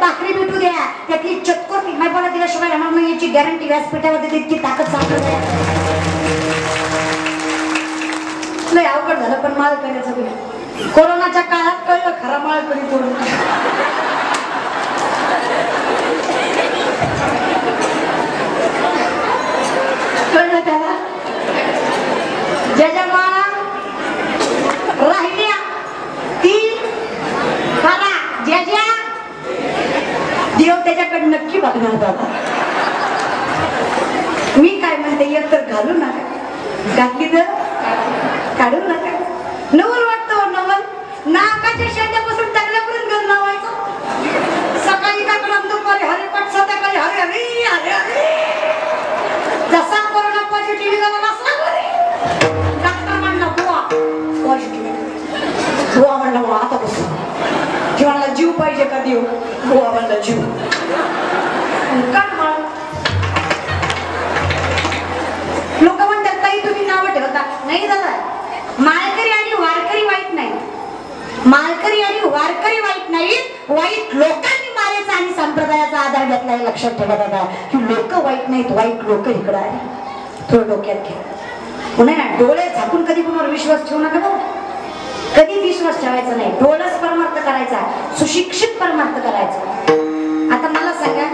भाकरी भेटू द्या, त्यातली चतकोर मायपाला दिल्याशिवाय राहणार नाही याची गॅरंटी व्यासपीठावर इतकी ताकद सापडत लय अवघड झालं. पण माळ करायचं तुम्ही कोरोनाच्या काळात कळलं खरा माळ करी तोडून. कळलं त्याला ज्याच्या माळा राहिल्या ती खरा, ज्याच्या देव त्याच्याकडे नक्की बघणार बाबा. मी काय म्हणते एक तर घालू नका, घातली तर काढू नका. नवल वाटतो नवल, नाकाच्या शेंड्यापासून टाकल्यापर्यंत घर लावायचं. सकाळी काय करत दुपारी हरिपाठ, संध्याकाळी हरे हरे हरे हरे. जसा कोरोना पॉझिटिव्ह झाला नसला बरे डॉक्टर म्हणला बुवा पॉझिटिव्ह, बुवा म्हणला बुवा आता बसून जीवाला जीव पाहिजे का देव, बुवा म्हणला जीव का माळ. लोक म्हणतात ताई तुम्ही नावं ठेवता. नाही दादा, माळकरी आणि वारकरी वाईट नाही, माळकरी आणि वारकरी वाईट नाहीत, वाईट लोकांनी मारेचा आणि संप्रदायाचा आधार घेतला हे लक्षात ठेवा दादा. की लोक वाईट नाहीत, वाईट लोक इकडे आहे. थोडं डोक्यात घ्या. पुन्हा ना डोळे झाकून कधी कुणावर विश्वास ठेवू नका बघ, कधी विश्वास ठेवायचा नाही. डोळस परमार्थ करायचा, सुशिक्षित परमार्थ करायचा. आता मला सांगा,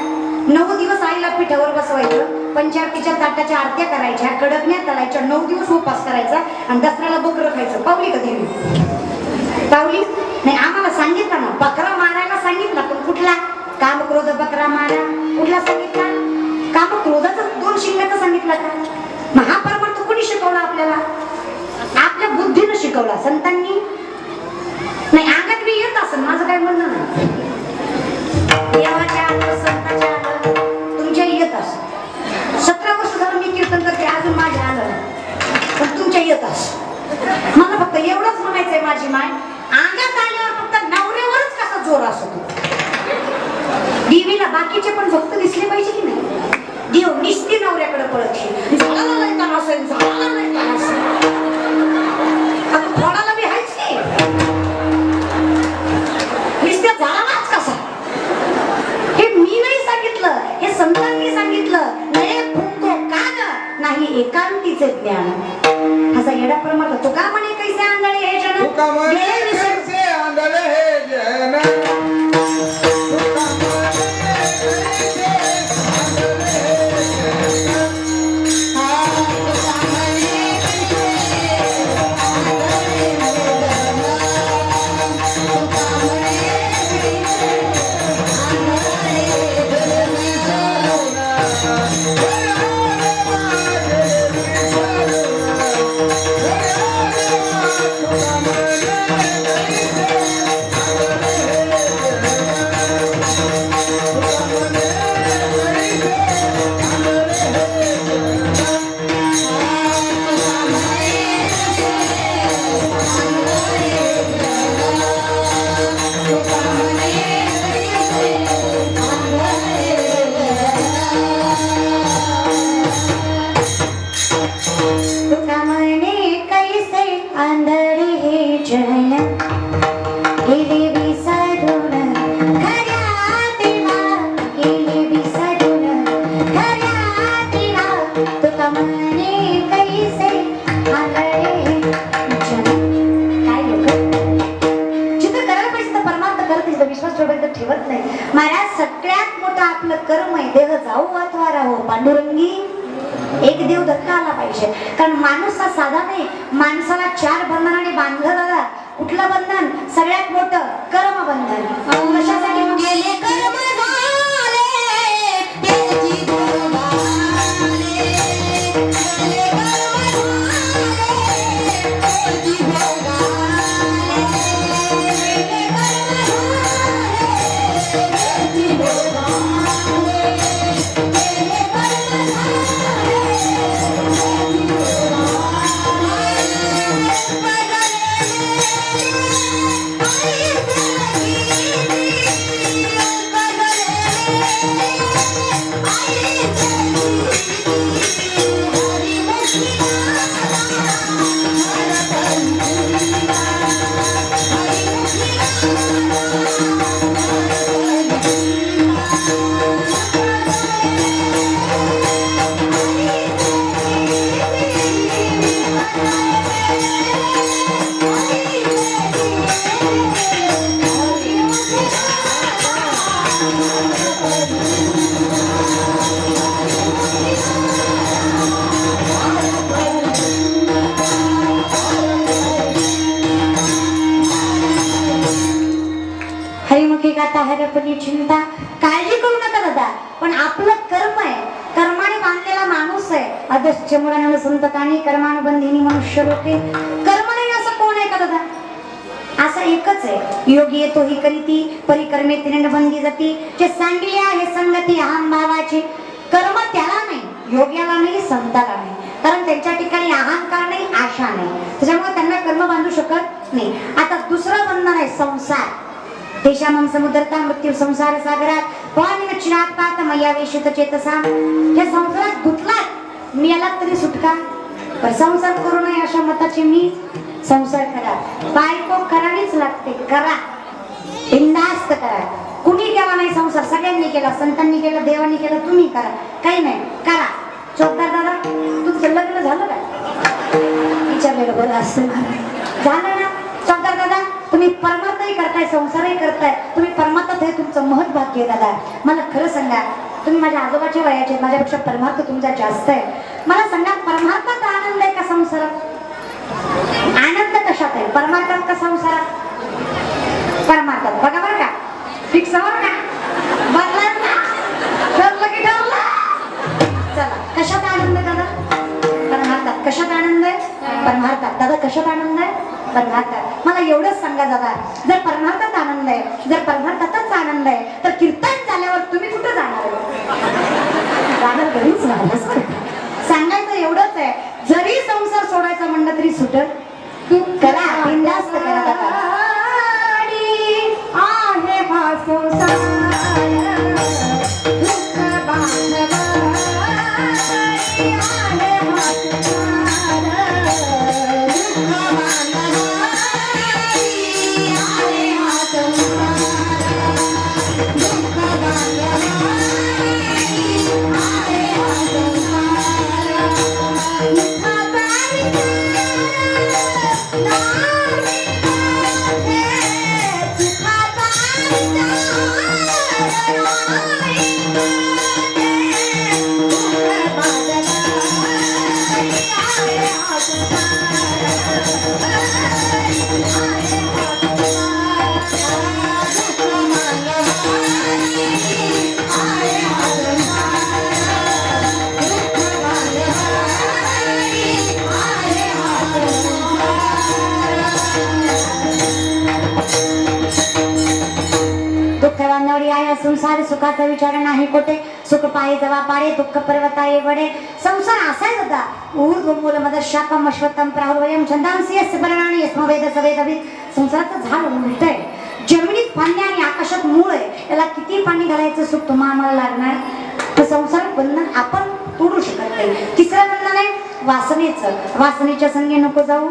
9 दिवस आईला पिठावर बसवायचं, पंचारतीच्या ताटाच्या आरत्या करायच्या, कडकण्या तळायच्या, 9 दिवस उपवास करायचा आणि दसऱ्याला बकरं खायचं. पावली कधी पावली नाही. आम्हाला सांगितलं ना बकरा मारायला सांगितलं, पण कुठला काम क्रोध बकरा मारा कुठला सांगितला? काम क्रोधाचा 2 शिंगाचा सांगितला का? मग हा परमार्थ कोणी शिकवला आपल्याला? आपल्या बुद्धीनं शिकवला, संतांनी नाही. अंगात मी येत असेल, माझं काय म्हणणं नाही. देवाच्या आलं, संतांच्या आलं, तुमच्या येत असेल. 17 वर्ष झालं मी कीर्तन करते, अजून माझ्या आलं, पण तुमच्या येत असेल. मला फक्त एवढंच म्हणायचंय माझी माय, अंगात आल्यावर फक्त नवऱ्यावरच कसा जोर असतो. देवीला बाकीचे पण भक्त दिसले पाहिजे की नाही? देव निस्ती नवऱ्याकडे पळत झाला नाही का नसेल, झाला नाही का नसेल, आता थोडाला बी हायच की निस्त्या झालाच कसा. हे मी नाही सांगितलं, हे संतांनी सांगितलं. नये फुंको कान नाही एकांतीचे ज्ञान. असा येडा परमार्थ तो का म्हणे कैसे आंधळे हे जन, कैसे आंधळे हे जन. पांडुरंगी एक देव धक्का आला पाहिजे. कारण माणूस हा साधा नाही, माणसाला 4 बंधनाने बांधलं दादा. कुठलं बंधन? सगळ्यात मोठं कर्म बंधन. कशासाठी? गेले कर्म मुखी गाता हरपणी चिंता. काळजी करू नका दादा, पण आपलं कर्म आहे, कर्माने बांधलेला माणूस आहे. अदश्च मुलांना संततानी कर्मानुबंधिनी मनुष्य लोके. कर्म नाही असं कोण आहे का दादा? असं एकच आहे, योगी येतो ही करीती परिकर्मे तिने बंदी जाती. जे सांगले आहे संगती अहम भावाची. कर्म त्याला नाही, योग्याला नाही, संताला नाही, कारण त्यांच्या ठिकाणी अहंकार नाही, आशा नाही, त्याच्यामुळे त्यांना कर्म बांधू शकत नाही. आता दुसरं बंधन आहे संसार. देशामम समुद्रता मृत्यू संसार सागरात वाणीन चिरात पात मैया वेशित चेतसा. या संसारात गुंतलात मिळाला तरी सुटका, पण संसार करू नये अशा मताची मी. संसार करा, बायको करावीच लागते, करा, बिनधास्त करा. कुणी केला नाही संसार, सगळ्यांनी केला, संतांनी केला, देवांनी केला, तुम्ही करा, काही नाही, करा. चौकदार दादा, तुमचं लग्न झालं का? विचारलेलं बरं असतं झालं ना? चौकदार दादा, तुम्ही परमार्थही करताय, संसारही करताय, तुम्ही परमार्थात हे तुमचं महत् भाग्य आहे दादा. मला खरं सांगा, तुम्ही माझ्या आजोबाच्या वयाचे, माझ्यापेक्षा परमार्थ तुमचा जास्त आहे. मला सांगा, परमार्थात आनंद आहे का संसारात? आनंद कशात आहे, परमार्थात का संसारात? परमार्थात. बघा बरं का, फिक्स बरं का, बदला ना, ठरलं की ठरलं. चला, कशात आनंद दादा? परमार्थात. कशात आनंद आहे? परमार्थात. दादा कशात आनंद आहे? परमार्थात. मला एवढंच सांगा दादा, जर परमार्थात आनंद आहे, जर परमार्थातच आनंद आहे, तर कीर्तन झाल्यावर तुम्ही कुठं जाणार? जाणार घरीच राहणार. सांगायचं एवढंच आहे, जरी संसार सोडायचा म्हणलं तरी सुटत. तू करा, बिनधास्त करा दादा. आहे हा संसार दुःख बांधवा, आहे हा संसार दुःख बांधवा, आहे हा संसार दुःख बांधवा, आहे हा संसार सुखाचा विचार नाही कोठे. सुख पाये जवा पाडे, दुःख पर्वताये वडे. संसार असाय दादा, ऊर्ध्व मूल मद शाखम अश्वत्थम प्राहुर्वयम छंदांसी यस्य पर्णानि यस्म वेद सवेदविद. संसाराचं झाड उलट आहे, जमिनीत पाणी आणि आकाशात मूळ आहे. याला किती पाणी घालायचं सुख तुम्हा आम्हाला लागणार. तर संसार बंधन आपण तोडू शकत नाही. तिसरं बंधन आहे वासनेचं. वासनेच्या संगे नको जाऊ.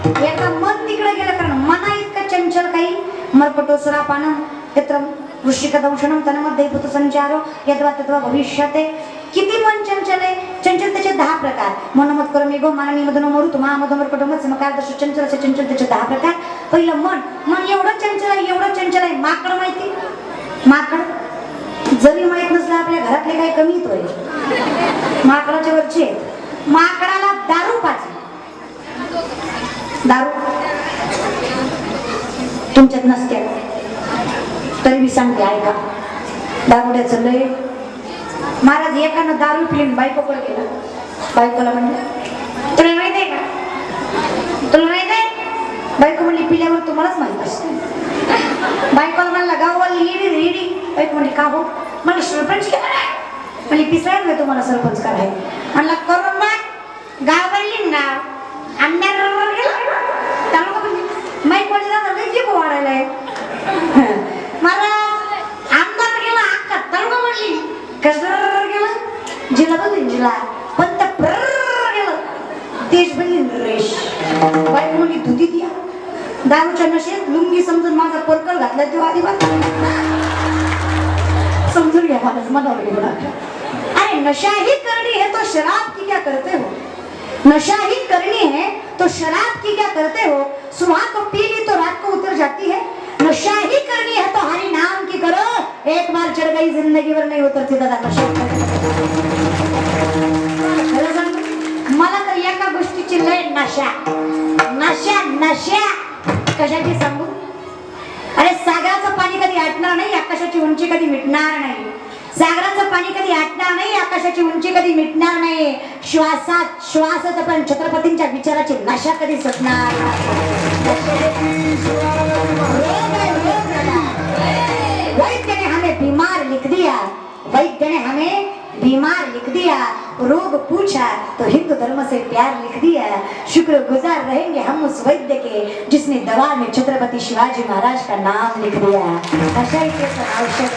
एकदा मन तिकडे गेलं, कारण मना इतकं चंचल काही मरपटो सुरापानं यत्र वृश्चिकदंशनम तन्मध्ये भूत संचारो यद्वा तद्वा भविष्यते. किती मन चंचल आहे. चंचल त्याचे 10 प्रकार. मनोमत करो मेघो मानवी मधनो मोरू तुम्हा मधोमर पटोमत समकार दश चंचल असे चंचल त्याचे 10 प्रकार. पहिलं मन. मन एवढं चंचल आहे, एवढं चंचल आहे. माकड माहिती? माकड जरी माहित नसलं आपल्या घरातले काही कमी येतोय, माकडाच्या वरचे. माकडाला दारू पाहिजे. दारू तुमच्यात नसते तरी मी सांगते ऐका. दारुड्याचं लय. महाराज एकानं दारू पिली, बायकोकडे गेला. बायकोला म्हणलं तुला माहित आहे का, तुला माहित आहे? बायको म्हणली पिल्यावर तुम्हालाच माहित असते. बायकोला म्हणला गाववाली येडी रेडी. बायको म्हणली का हो? मला सरपंच केला नाही. म्हणली पिसळायला नाही तुम्हाला सरपंच कराय. म्हणला करून मग गाववाली नाव आमदार गेला. त्याला माहीत पडली ना लय जीभ वाढायलाय. मला आमदार गेला अक्का तळगा म्हणली. कसं गेलं? जिला बघून जिला पण त्या गेलं देश बघीन रेश. बायको म्हणली दुधी द्या. दारूच्या नशेत लुंगी समजून माझा परकल घातला तेव्हा आधी समजून घ्या मला मनावर गेला. अरे नशा ही करनी है तो शराब की क्या करते हो. नशा ही करनी है तो शराब की क्या करते हो. सुबह को पी ली तो रात को उतर जाती है. नशा ही करनी है तो हरि नाम की करो. एक बार चढ़ गई जिंदगी भर नहीं उतरती दादा नशा. मला तर एका गोष्टीची लय नशा. नशा नशा कशाची सांगू. अरे सागराचं पाणी कधी उंची कधी मिटणार नाही, सागराचं पाणी कधी आटणार नाही, आकाशाची उंची कधी मिटणार नाही, श्वासात श्वासात पण छत्रपतींच्या विचाराची नशा कधी सुटणार वैद्य ने हमें बीमार लिख दिया, वैद्य ने हमें बीमार लिख दिया, रोग पूछा तो हिंदू धर्म से प्यार लिख दिया, शुक्र गुजार रहेंगे हम उस वैद्य के जिसने दवा में छत्रपती शिवाजी महाराज का नाम लिख दिया। अशा औषध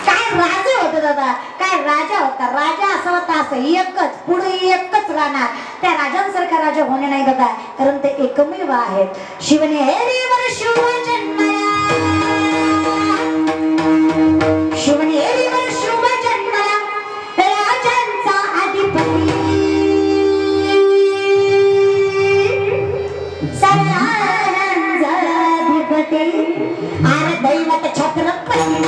काय राजा होता दादा, काय राजा होता, राजा असा होता असं एकच पुढे एकच राहणार, त्या राजांसारखा राजा होणे नाही दादा, कारण ते एकमेव आहेत। शिवने हेरीवर शिव जन्मला, शिवने हेरीवर शिव जन्मला, राजांचा अधिपती, सर्वांचा अधिपती, आर दैवत छत्रपती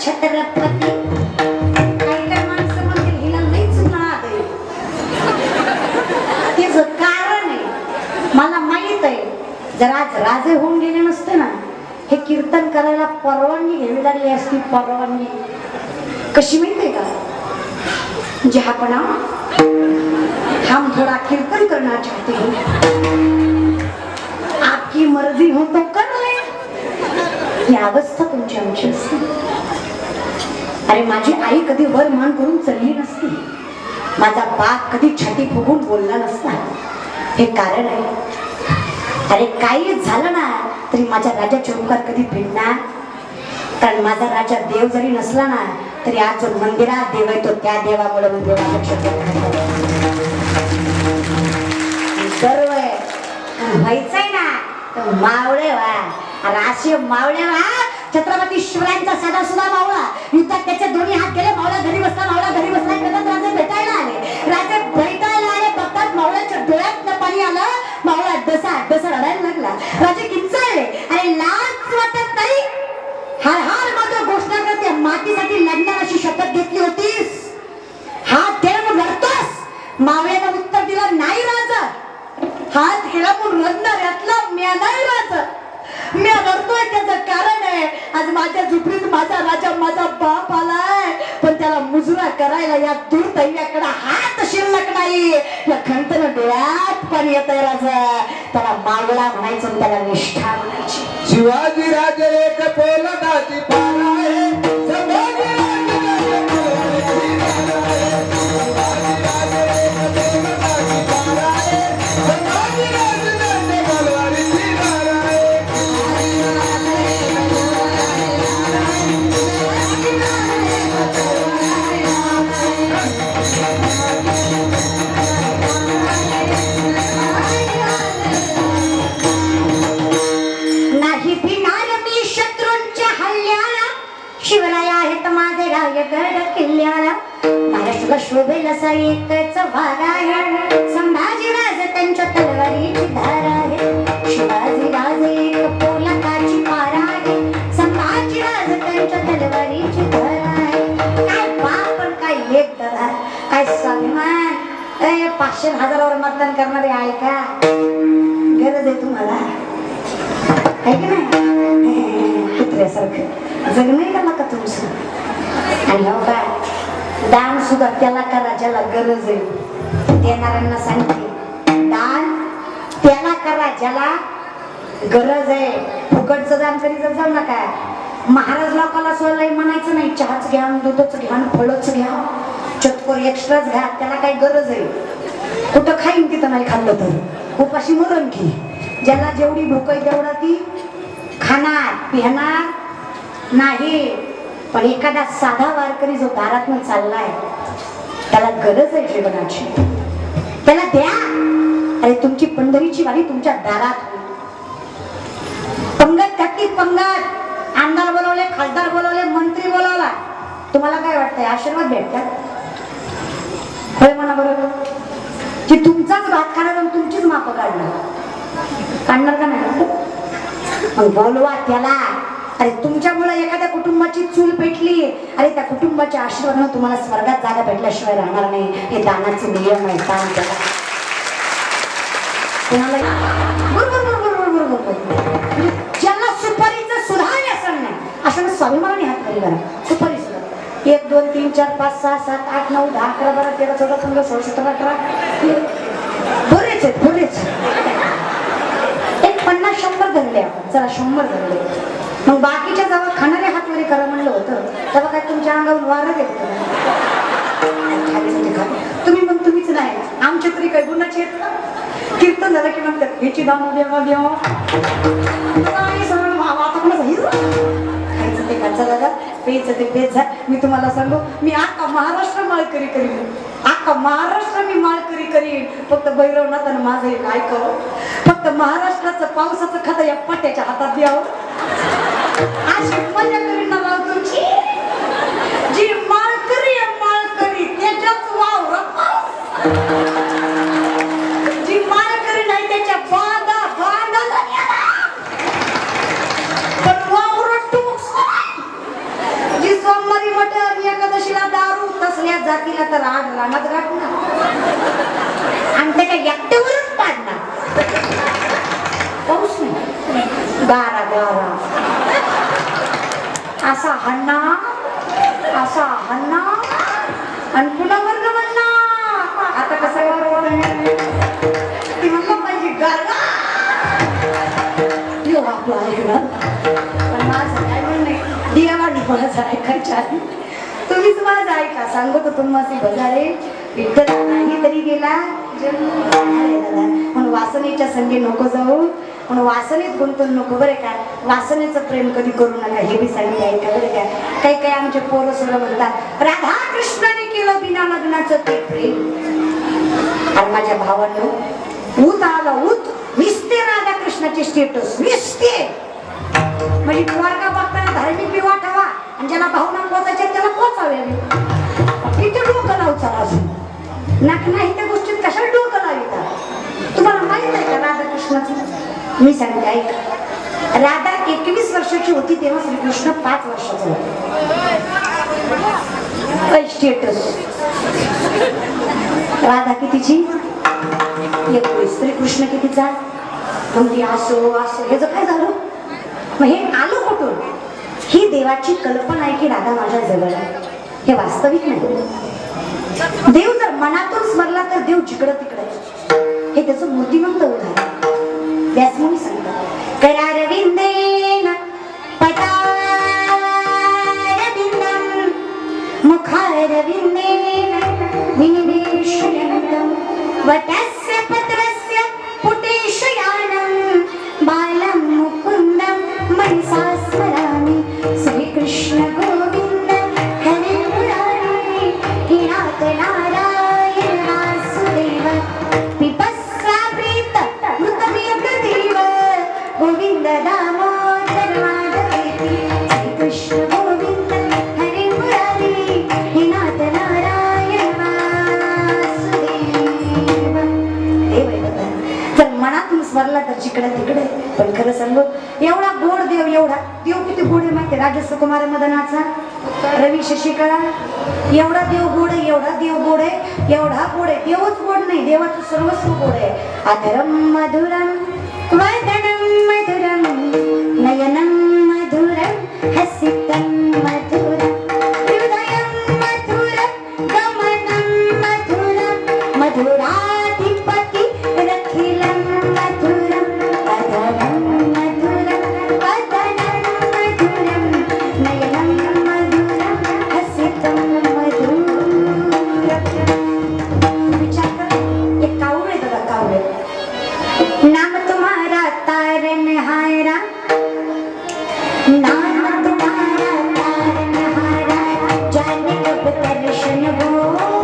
छत्रपती. काही काय माणसं म्हणतील हिला लईच नाद आहे. त्याचं कारण आहे मला माहित आहे. जर आज राजे होऊन गेले नसते ना हे कीर्तन करायला परवानगी घ्यावी लागली असती. परवानगी कशी माहितीये का? जहापना हम थोड़ा कीर्तन करना चाहते हैं, आपकी मर्जी हो तो कर ले. ही अवस्था तुमची आमची असते. अरे माझी आई कधी वर मान करून चढली नसती. माझा बाप कधी छाती फुगून बोलला नसता. हे कारण आहे. अरे काही झालं ना तरी माझ्या राजाचे ओंकार कधी भिडणार. कारण माझा राजा देव जरी नसला ना तरी आज जो मंदिरात देव आहे तो त्या देवामुळे गर्व आहे. व्हायचंय ना तर मावळे व्हा. राशी मावळे व्हा. छत्रपती शिवरायांचा साधा सुद्धा मावळा. युद्धात त्याचे दोन्ही हात गेले. मावळा घरी बसला. मावळा घरी बसला. राजे भेटायला आले. राजे भेटायला आले. बघतात मावळ्याच्या डोळ्यात पाणी आलं. मावळा डसा रडायला लागला. राजे किंचाळले. अरे लाज वाटत नाही? हर हर मात्र घोषणा करते. मातीसाठी लढणार अशी शपथ घेतली होतीस. हात ठेवून लढतोस. मावळ्यानं उत्तर दिलं नाही राजा. हात ठेवून लढणार यातला म्या नाही राजा. मी लढतोय त्याचं कारण आहे आज माझ्या झुपडीत माझा राजा माझा बाप आलाय. पण त्याला मुजरा करायला या दुर्दैव्याकडे हात शिल्लक नाही. या खंतन डोळ्यात पाणी येत आहे राजा. त्याला मावळा म्हणायचं. त्याला निष्ठा म्हणायची. शिवाजी राजे एक पोलादाची पार आहे. संभाजी राजे शिवराया आहेत माझे रायगड किल्ल्याला. महाराष्ट्राला शोभेल असा एकच वार आहे. संभाजीराज त्यांच्या तलवारीची धार आहे. शिवाजीराज एक पोलादाची पार आहे. संभाजीराज त्यांच्या तलवारीची धार आहे. काय बाप पण काय लेख दादा काय स्वाभिमान. 500,000वर मतदान करणारे आहे का? गरज आहे तुम्हाला आहे की नाही? कुत्र्यासारखं जग नाही का नका तुमचं. आणि हो काय दान सुद्धा त्याला करा ज्याला गरज आहे. देणाऱ्यांना सांगते दान त्याला करा ज्याला गरज आहे. फुकटचं दान कधी जाऊ नका. महाराज लोकांना सोडलंय म्हणायचं नाही. चहाच घ्या, दूधच घ्या, फळच घ्या, चटकोर एक्स्ट्राच घ्या. त्याला काही गरज आहे. कुठं खाईन तिथं नाही खाल्लं तर उपाशी मरण की. ज्याला जेवढी भूक आहे तेवढा ती खाणार पिहणार नाही. पण एखादा साधा वारकरी जो दारातून चाललाय त्याला गरज आहे जीवनाची. त्याला द्या. अरे तुमची पंढरीची वारी तुमच्या दारात होईल. पंगत घातली पंगत. आमदार बोलवले, खासदार बोलवले, मंत्री बोलवला. तुम्हाला काय वाटतंय आशीर्वाद भेटतात? होय म्हणा बरोबर की तुमचाच भात खाणार आणि तुमचीच माप काढणार का नाही? मग बोलवा त्याला. अरे तुमच्यामुळे एखाद्या कुटुंबाची चूल पेटली. अरे त्या कुटुंबाच्या आशीर्वादाने तुम्हाला स्वर्गात जागा भेटल्याशिवाय राहणार नाही. हे दानाचे नियम आहे. दान त्याला ज्यांना सुपारीचं सुद्धा व्यसन नाही अशा स्वाभिमानाने हात खाली करा. सुपारी सुद्धा 1 2 3 4 5 6 7 8 9 10 11 12 13 14 15 16 17 18 बरेच आहेत बरेच. एक 50-100 धरले आपण. चला 100 धरले. मग बाकीच्या जेव्हा खाणारे हातवरी करा म्हणलं होतं तेव्हा काय तुमच्या अंगावर वारं घेत तुम्ही मग तुम्हीच नाही. आमच्या तरी काही गुणाचे आहेत ना. कीर्तन झालं की म्हणतात ह्याची दाम देवा देवा खायचं ते खायचं दादा पेचं ते पेच झा. मी तुम्हाला सांगू मी अख्खा महाराष्ट्र माळकरी करीन. अख्खा महाराष्ट्र मी माळकरी करीन. फक्त भैरवनाथानं माझं एक ऐकावं. फक्त महाराष्ट्राचं पावसाचं खातं या पट्ट्याच्या हातात द्यावं. अशी मजा करीन ना तुमची. जी माळकरी आहे माळकरी त्याच्याच वाव जी माळकरी नाही त्याच्या बांधा बांधाला पण वावर जी गेला तर आड रानात गाठणार आणि त्याच्या एकट्यावरच पाडणार. पाऊस नाही, गारा गारा असा हन्ना आणि पुन्हा वर्ग म्हणणार. आता कसं ती म्हणलं पाहिजे गारा यो आपला ऐकणार. पण माझं काय म्हणणे देवानी माझं ऐकायच्या तुम्हीच माझं ऐका. सांगतो तुम्हाला बजारे विठ्ठल नाही तरी गेला म्हणून वासनेच्या संगी नको जाऊ, म्हणून वासनेत गुंतून नको बरे काय. वासनेचं प्रेम कधी करू नका हे बी सांगितलं ऐका बरे काय. काही काही आमचे पोरं सुद्धा म्हणतात राधा कृष्णाने केलं बिना लग्नाचं ते प्रेम. आणि माझ्या भावानं ऊत आला ऊत निसते राधा कृष्णाचे स्टेटस निसते. म्हणजे द्वारका बघताना धार्मिक बी वाटावा आणि ज्याला भावना पोचायचे त्याला पोचावे. इथे डोकं लावचा अजून नाही त्या गोष्टीत कशाला डोकं लाविता. तुम्हाला माहित आहे का राधा कृष्णाचं? मी सांगते ऐका. राधा 21 वर्षाची होती तेव्हा श्रीकृष्ण 5 वर्षाचा होता. स्टेटस राधा कितीची? 21. श्रीकृष्ण कितीचा? म्हणजे असो ह्याचं काय झालं? मग हे आलं कुठून? ही देवाची कल्पना आहे की राधा माझ्या जवळ आहे. हे वास्तविक नाही. देव जर मनातून स्मरला तर देव जिकडं तिकडे. हे त्याचं मूर्तिमंत उदाहरण. व्यासमुनी सांगतात करारविंदेन पदारविंदम मुखारविंदेन विनिवेशयन्तं वटस्य पत्रस्य पुटेशयानं बालं मुकुन्दं मनसा स्मरामि श्रीकृष्ण गोविन्द हरे मुरारी हे नाथ नारायण वासुदेव पिपस्वा प्रीत मृतमेकदेव गोविन्द दामोदर माधवेति श्रीकृष्ण गोविन्द हरे मुरारी हे नाथ नारायण वासुदेव. जर मनातून स्मरला तर जिकडे तिकडे. पण खरं सांगू एवढा गोड देव, एवढा देव किती गोड आहे माहिती? राजस्व कुमार मदनाचा रवी शशिकळा एवढा देव गोड आहे, एवढा देव गोड आहे, एवढा गोड आहे. देवच गोड नाही, देवाचं सर्वस्व गोड आहे. अधरम मधुरम वदनम मधुरम नयनम मधुरम हसितम मधुरम हृदयम मधुरम गमनम मधुरम मधुराधिपति रखिलम मधुरम अधरम मधुरम वदनम मधुरम नयनम मधुरम हसितम मधुरम. विचार कर, एक कावळे दादा कावळे. नाम तुम्हारा तारन हारा, नाम तुम्हारा तारन हारा, जाने कब दर्शन होगा.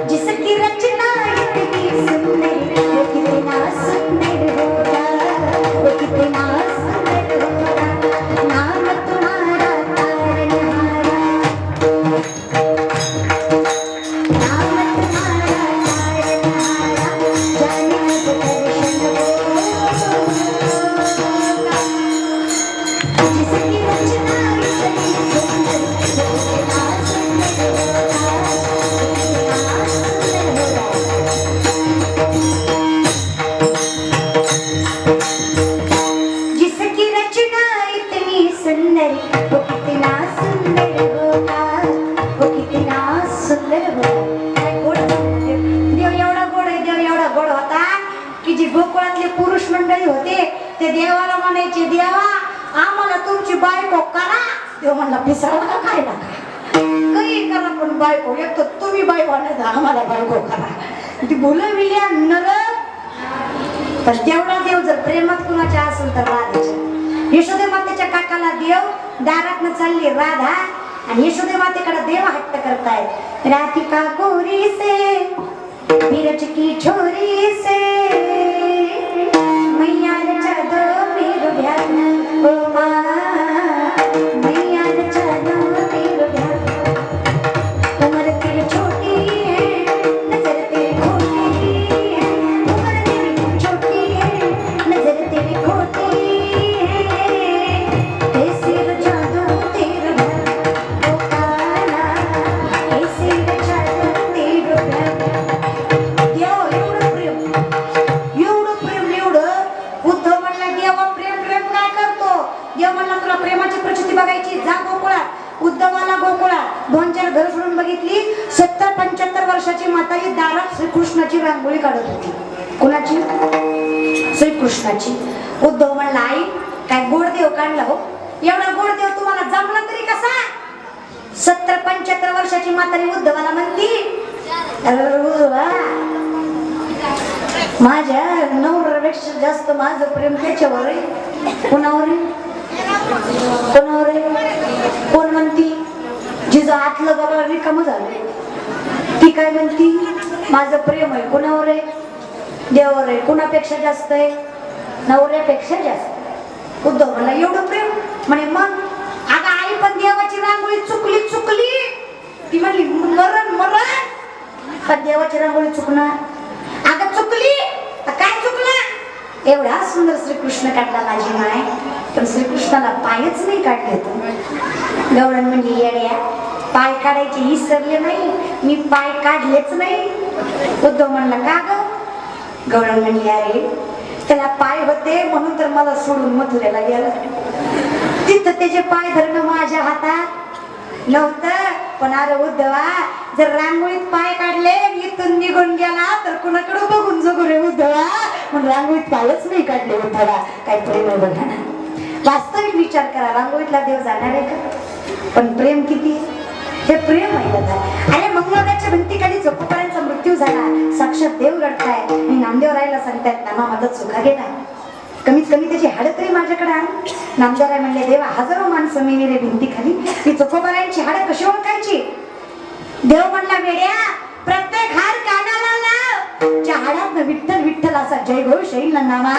जिसकी रचना इतनी सुंदर वो कितना सुंदर होगा, वो कितना सुंदर होगा. नाम तुम्हारा तारन हारा, नाम तुम्हारा तारन हारा, जाने कब दर्शन होगा. जिसकी रचना इतनी सुंदर वो कितना सुंदर होगा, कितना सुंदर होगा. जिसकी रचना इतनी सुंदर वो कितना सुंदर होगा, वो कितना सुंदर होगा. काय गोड देव. देव एवढा गोड आहे, देव एवढा गोड होता की जी गोकुळातले पुरुष मंडळी होते ते देवाला म्हणायचे देवा आम्हाला तुमची बायको करा. देव म्हणला पिसाळा का काय नका काही करा पण बायको एक तर तुम्ही बायको नाही आम्हाला बायको करा. ती बोलविल्या नरक. पण तेवढा देव जर प्रेमात कुणाच्या असेल तर राधाच्या. यशोदे मातेच्या काकाला देव दारातनं चालली राधा आणि यशोदे मातेकडे देव हट्ट करतायत. राधिका गोरी से बिरज की छोरी से मैया रचा दो मेरो ध्यान ओ माँ, मैया रचा दो मेरो ध्यान. उम्र तेरी छोटी है नजर तेरी खोटी है, उम्र तेरी छोटी है नजर तेरी खोटी है. ऐसे रचा दो तेरा ध्यान ओ बघितली 70-75 वर्षाची म्हातारी दारात श्रीकृष्णाची रांगोळी काढत होती. कोणाची? श्रीकृष्णाची. उद्धव म्हणला आई काय गोड देव काढला हो, एवढा गोड देव तुम्हाला जमला तरी कसा? 70-75 वर्षाची म्हातारी उद्धवाला म्हणती माझ्या नवऱ्यापेक्षा जास्त माझं प्रेम त्याच्यावर आहे. कोणावर आहे? कोणावर आहे? कोण म्हणती? जिचं आतलं बाबा रिकामं झालंय ती काय म्हणती माझं प्रेम आहे कोणावर आहे? देवावर आहे. कोणापेक्षा जास्त आहे? नवऱ्यापेक्षा जास्त. उद्धव म्हणला एवढं प्रेम? म्हणे मग अगं आई पण देवाची रांगोळी चुकली. ती म्हणली मरण पण देवाची रांगोळी चुकणार? अगं चुकली काय चुकलं? एवढा सुंदर श्रीकृष्ण काढला माझी माय, पण श्रीकृष्णाला पायच नाही काढले. गवळण म्हणजे येड्या पाय काढायचे विसरले नाही, मी पाय काढलेच नाही. उद्धव म्हणला का ग? गवळण म्हणली अरे त्याला पाय होते म्हणून तर मला सोडून मथुरेला गेला. तिथं त्याचे पाय धरणं माझ्या हातात नव्हतं. पण अरे उद्धवा जर रांगोळीत पाय काढले इथून निघून गेला तर कुणाकडे बघून जगू रे उद्धवा, म्हणून रांगोळीत पायच नाही काढले. उद्धवा काय प्रेम आहे बघा ना. वास्तविक विचार करा, रांगोळीतला देव जाणार आहे का? पण प्रेम किती? हे प्रेम आहे दादा. अरे मंगळवारच्या भिंतीखाली चोकोपर्यंतचा मृत्यू झाला, साक्षात देव रडताय आणि नामदेव रायला सांगतायत नामा माझा चुका गेला, कमीत कमी त्याची हाडं तरी माझ्याकडे आण. नामदेव राय म्हणले देवा हजारो माणसं मी रे भिंतीखाली, ती चोकोबारायांची हाडं कशी ओळखायची? देव म्हणला वेड्या प्रत्येक हाड कानाला लाव, ज्या हाडात विठ्ठल विठ्ठल असा जय घोष येईल ना नामा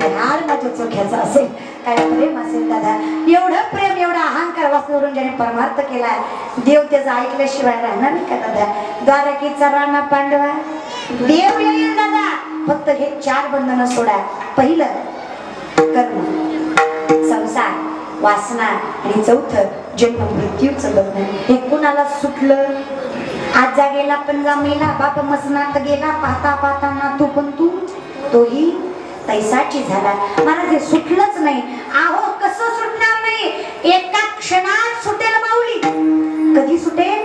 हाड माझ्या चोख्याचा असेल. काय प्रेम असेल दादा, एवढं प्रेम एवढा अहंकार वाचवरून ज्याने परमार्थ केला देव त्याचं ऐकल्याशिवाय राहणार नाही का दादा? द्वारकेचा राणा पांडवा देव येईल दादा, फक्त हे 4 बंधनं सोडा. पहिलं कर्म, संसार, वासना आणि चौथं जन्म मृत्यूचं बंधन. हे कुणाला सुटलं? आज जागेला पण जमेला बाप मसनात गेला, पाहता पाहता ना तू पण तोही तैसाची झाला. महाराज हे सुटलंच नाही. आहो कसं सुटणार नाही? एका क्षणात सुटेल माऊली. कधी सुटेल?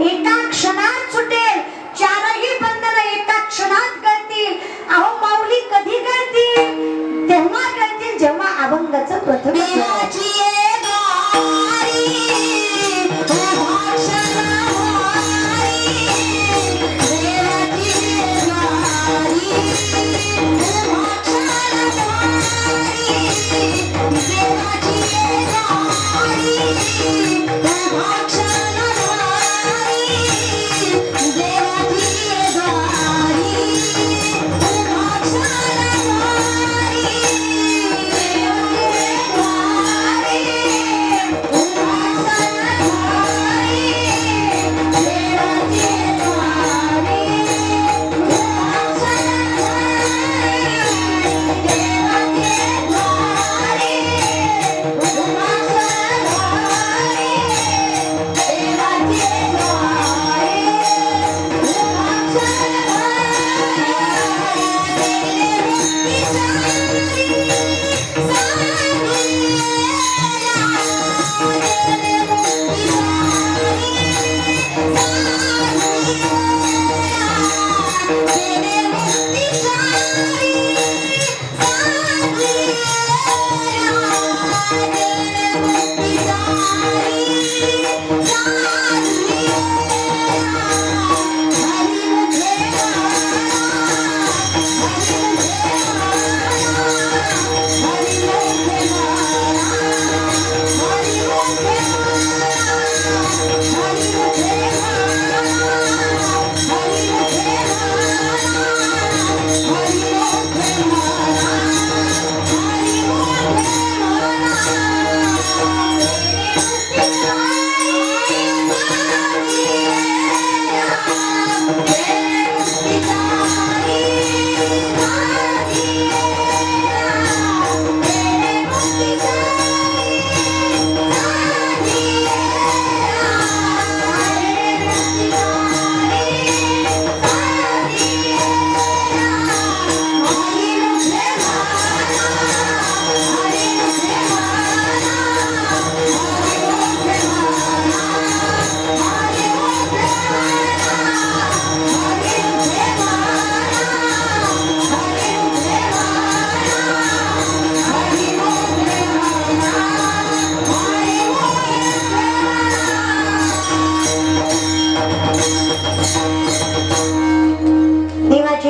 एका क्षणात सुटेल. 4ही बंधनं एका क्षणात करतील. अहो माऊली कधी करतील? तेव्हा करतील जेव्हा अभंगाचं प्रथम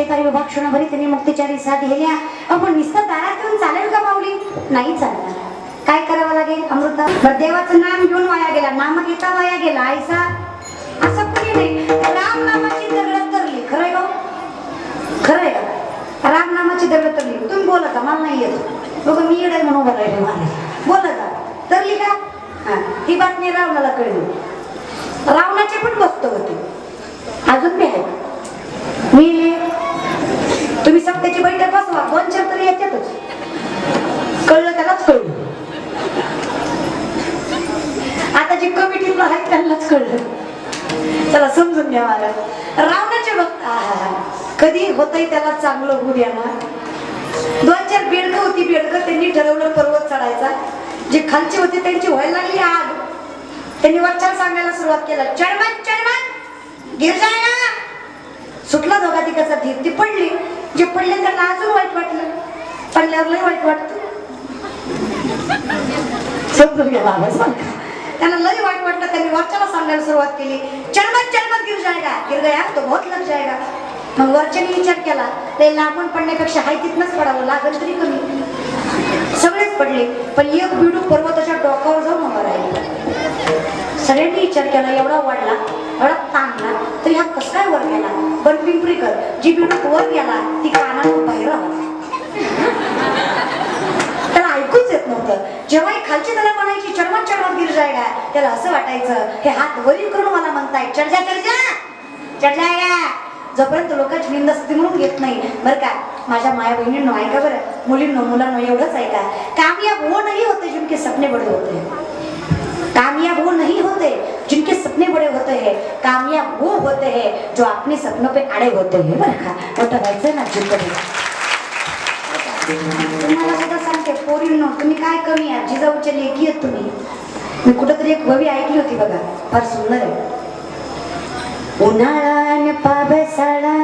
शेतारी विभाग क्षणभरी त्यांनी मुक्तीचारी साथ दिल्या. आपण नुसतं दारात येऊन चालेल का माऊली? नाही चालणार. काय करावं लागेल? अमृता. बरं, देवाचं नाम घेऊन वाया गेला, नाम घेता वाया गेला. आयसा असं कुणी नाही. राम नामाची दगड तरली. खरंय का? खरंय का? राम नामाची दगड तरली. तुम्ही बोला का? मला नाही येत बघ, मी येडे म्हणून उभं राहिले. मला बोला का? तरली का? हा, ही बातमी रावणाला कळली. रावणाचे पण भक्त होते, अजून बी आहे. मी तुम्ही सत्तेची बैठक बसवा, 2-4 तरी येतातच. कळलं त्यालाच कळलं. आता जी कमिटीला आहेत त्यांनाच कळलं. चला समजून घ्या मला. रावणाचे भक्त कधी होतंय त्याला चांगलं होऊ द्या ना. 2-4 बेडकं होती. बेडकं त्यांनी ठरवलं पर्वत चढायचा. जे खालची होती त्यांची व्हायला लागली आग. त्यांनी वरच्याला सांगायला सुरुवात केलं, चढमन चढमन गिर जायला. सुटला दोघा तिकाचा धीर. ती पडली. जे पडले त्यांना अजून वाईट वाटलं. पडल्यावर लय वाईट वाटत. समजून घ्या बाबा, सांगा. त्यांना लय वाईट वाटलं. त्यांनी वरच्याला सांगायला सुरुवात केली, चढमन चढमन गिर जायगा. गिर गया तो बहुत लग जाएगा. मग वरच्याने विचार केला, ते लांबून पडण्यापेक्षा हाय तिथनच पडावं, लागल तरी कमी. सगळेच पडले, पण एक बिडू पर्वताच्या डोकावर जाऊन उभा राहिला. सगळ्यांनी विचार केला, एवढा वाढला, एवढा ताणला, तरी हा कस काय वर गेला? पण पिंपरीकर जी बिडूक वर गेला ती कानातून बाहेर आला. त्याला ऐकूच येत नव्हतं. जेव्हाही खालची त्याला म्हणायची चढमन चढमन गिर जायगा, त्याला असं वाटायचं हे हात वरील करून मला म्हणताय चढ जा चढ जा चढ जायगा. जोपर्यंत लोकांची निंदा स्थिमून घेत नाही. बरं का माझ्या माया बहिणींनो, ऐका बरं, मुलींनो मुलांनो, एवढंच ऐका. कामयाब वो नहीं होते जिनके सपने बड़े होते हैं. कामयाब वो नहीं होते जिनके सपने बड़े होते हैं. कामयाब वो होते हैं जो अपने सपनों पे अड़े होते हैं. बरं का, मोठं व्हायचं ना जिंकत. तुम्हाला सुद्धा सांगते पोरींनो, तुम्ही काय कमी आहे? जिजाऊच्या लेकी आहेत तुम्ही. मी कुठंतरी एक कवी ऐकली होती बघा, फार सुंदर आहे. उन्हाळा न पावसाळा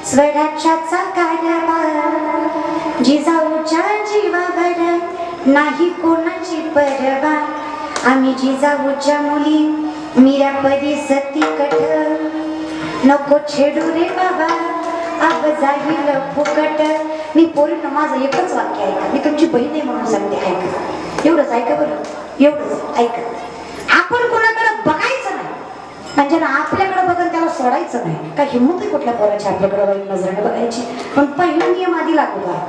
स्वराज्याचा कारभार, जिजाऊच्या जीवावर नाही कोणाची परवा. आम्ही जिजाऊच्या मुली मीरापरी सती कठ, नको छेडू रे बाबा अब जाईल फुकट. मी पोरींना माझं एकच वाक्य ऐका, मी तुमची बहीण आहे म्हणून सांगते, ऐका. एवढंच ऐका बरं, एवढंच ऐका. आपण कोणाकडे बघायचं नाही, म्हणजे ना आपल्याकडे बघून त्याला सोडायचं नाही. काय हिंमत आहे कुठल्या पोराची आपल्याकडे वाईट नजरेने बघायची? पण पहिला नियम आधी लागू करा.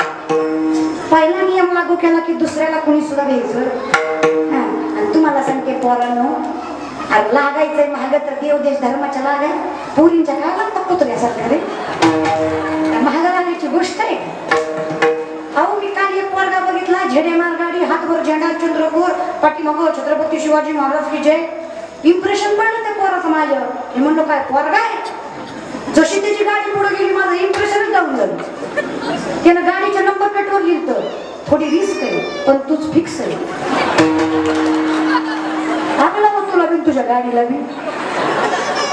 पहिला नियम लागू केला की दुसऱ्याला कोणी सुद्धा घ्यायचं. आणि तुम्हाला सांगते पोरांनो, लागायचंय महाग तर देव देश धर्माच्या लागाय. पोरींच्या काय लागतात कुत्र्यासारखं रे? महाग लागायची गोष्ट आहे. अहो मी काल एक पोरगा बघितला, झेडेमार गाडी, हातभर झेंडा, चंद्रपूर, पाठीमाग छत्रपती शिवाजी महाराज की जय. इम्प्रेशन पडलं त्या पोराचं माझ्यावर. मी म्हणलो काय पोरगा आहे? जशी त्याची गाडी पुढे गेली माझं इम्प्रेशनच डाऊन झालं. त्यानं गाडीच्या नंबर प्लेटवर लिहिलं, थोडी रिस्क आहे पण तूच फिक्स आहे. आपला मग तुला बिन तुझ्या गाडीला बिन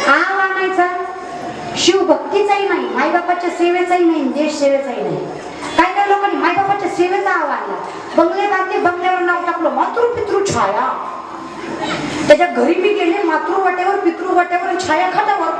आव आणायचा. शिवभक्तीचाही नाही, मायबापाच्या सेवेचाही नाही, देश सेवेचाही नाही. काय काय लोकांनी मायबापाच्या सेवेचा आव आणला. बंगले बांधले, बंगल्यावर नाव टाकलं मातृ पितृ छाया. त्याच्या घरी मी गेले, मातृ वाट्यावर पितृ वाट्यावर छाया खाटावर.